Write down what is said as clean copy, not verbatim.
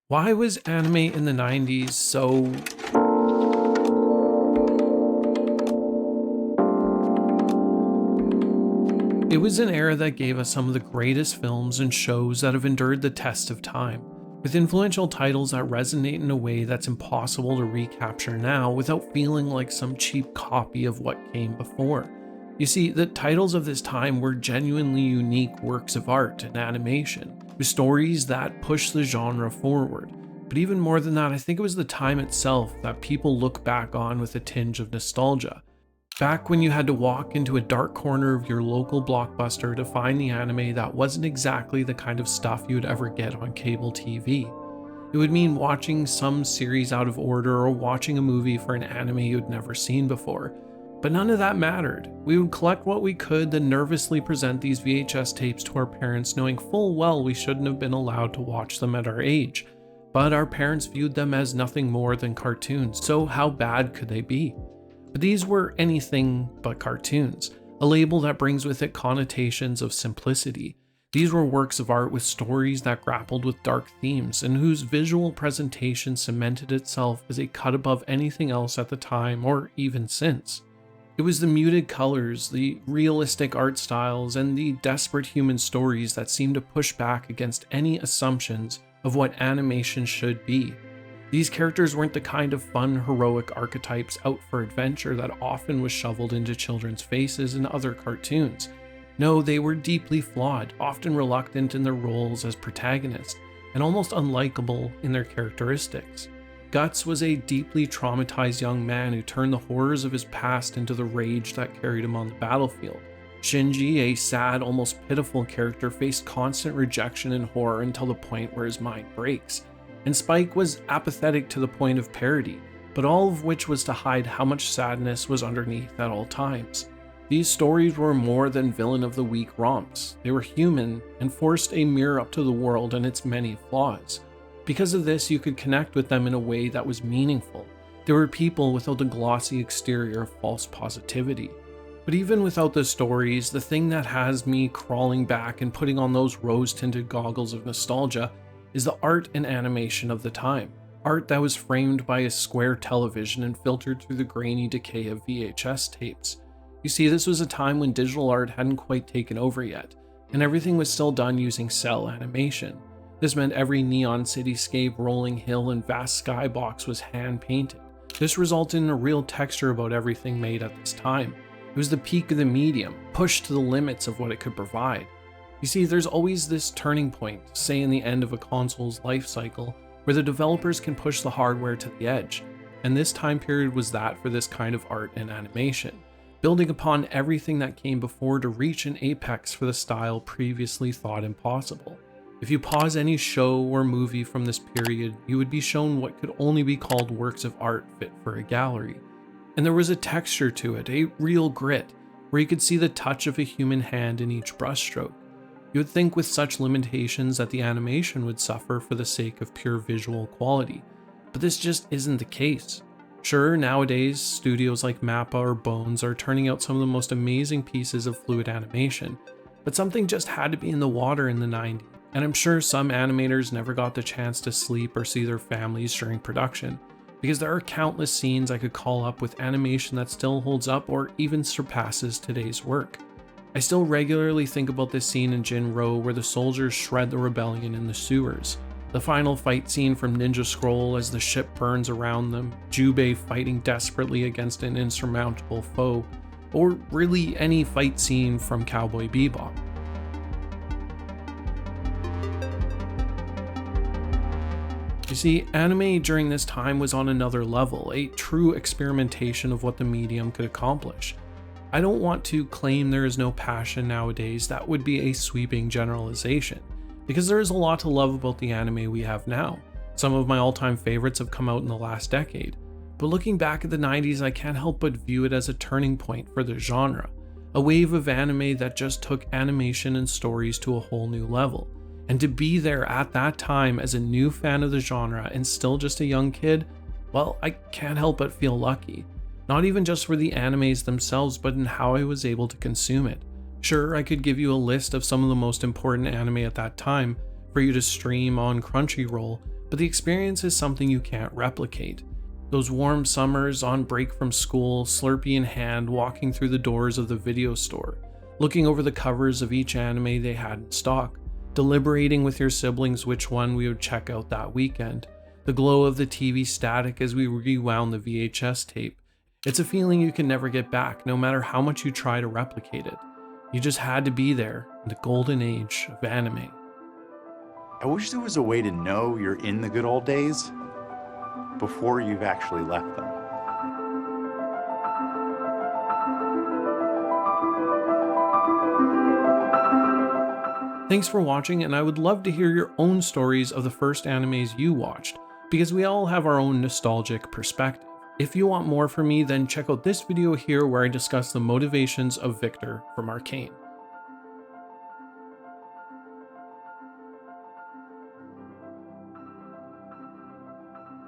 Why was anime in the 90s so... It was an era that gave us some of the greatest films and shows that have endured the test of time, with influential titles that resonate in a way that's impossible to recapture now without feeling like some cheap copy of what came before. You see, the titles of this time were genuinely unique works of art and animation, with stories that pushed the genre forward. But even more than that, I think it was the time itself that people look back on with a tinge of nostalgia. Back when you had to walk into a dark corner of your local Blockbuster to find the anime that wasn't exactly the kind of stuff you'd ever get on cable TV. It would mean watching some series out of order or watching a movie for an anime you'd never seen before. But none of that mattered. We would collect what we could, then nervously present these VHS tapes to our parents, knowing full well we shouldn't have been allowed to watch them at our age. But our parents viewed them as nothing more than cartoons, so how bad could they be? But these were anything but cartoons, a label that brings with it connotations of simplicity. These were works of art with stories that grappled with dark themes and whose visual presentation cemented itself as a cut above anything else at the time or even since. It was the muted colors, the realistic art styles, and the desperate human stories that seemed to push back against any assumptions of what animation should be. These characters weren't the kind of fun, heroic archetypes out for adventure that often was shoveled into children's faces in other cartoons. No, they were deeply flawed, often reluctant in their roles as protagonists, and almost unlikable in their characteristics. Guts was a deeply traumatized young man who turned the horrors of his past into the rage that carried him on the battlefield. Shinji, a sad, almost pitiful character, faced constant rejection and horror until the point where his mind breaks. And Spike was apathetic to the point of parody, but all of which was to hide how much sadness was underneath at all times. These stories were more than villain of the week romps. They were human and forced a mirror up to the world and its many flaws. Because of this, you could connect with them in a way that was meaningful. They were people without the glossy exterior of false positivity. But even without the stories, the thing that has me crawling back and putting on those rose-tinted goggles of nostalgia is the art and animation of the time. Art that was framed by a square television and filtered through the grainy decay of VHS tapes. You see, this was a time when digital art hadn't quite taken over yet, and everything was still done using cell animation. This meant every neon cityscape, rolling hill, and vast skybox was hand-painted. This resulted in a real texture about everything made at this time. It was the peak of the medium, pushed to the limits of what it could provide. You see, there's always this turning point, say in the end of a console's life cycle, where the developers can push the hardware to the edge, and this time period was that for this kind of art and animation, building upon everything that came before to reach an apex for the style previously thought impossible. If you pause any show or movie from this period, you would be shown what could only be called works of art fit for a gallery. And there was a texture to it, a real grit, where you could see the touch of a human hand in each brushstroke. You would think with such limitations that the animation would suffer for the sake of pure visual quality, but this just isn't the case. Sure, nowadays, studios like Mappa or Bones are turning out some of the most amazing pieces of fluid animation, but something just had to be in the water in the 90s, and I'm sure some animators never got the chance to sleep or see their families during production, because there are countless scenes I could call up with animation that still holds up or even surpasses today's work. I still regularly think about this scene in Jinro where the soldiers shred the rebellion in the sewers, the final fight scene from Ninja Scroll as the ship burns around them, Jubei fighting desperately against an insurmountable foe, or really any fight scene from Cowboy Bebop. You see, anime during this time was on another level, a true experimentation of what the medium could accomplish. I don't want to claim there is no passion nowadays, that would be a sweeping generalization, because there is a lot to love about the anime we have now. Some of my all-time favorites have come out in the last decade, but looking back at the 90s, I can't help but view it as a turning point for the genre, a wave of anime that just took animation and stories to a whole new level. And to be there at that time as a new fan of the genre and still just a young kid, well, I can't help but feel lucky. Not even just for the animes themselves, but in how I was able to consume it. Sure, I could give you a list of some of the most important anime at that time for you to stream on Crunchyroll, but the experience is something you can't replicate. Those warm summers on break from school, Slurpee in hand, walking through the doors of the video store, looking over the covers of each anime they had in stock, deliberating with your siblings which one we would check out that weekend, the glow of the TV static as we rewound the VHS tape. It's a feeling you can never get back, no matter how much you try to replicate it. You just had to be there in the golden age of anime. I wish there was a way to know you're in the good old days before you've actually left them. Thanks for watching, and I would love to hear your own stories of the first animes you watched, because we all have our own nostalgic perspective. If you want more from me, then check out this video here where I discuss the motivations of Victor from Arcane.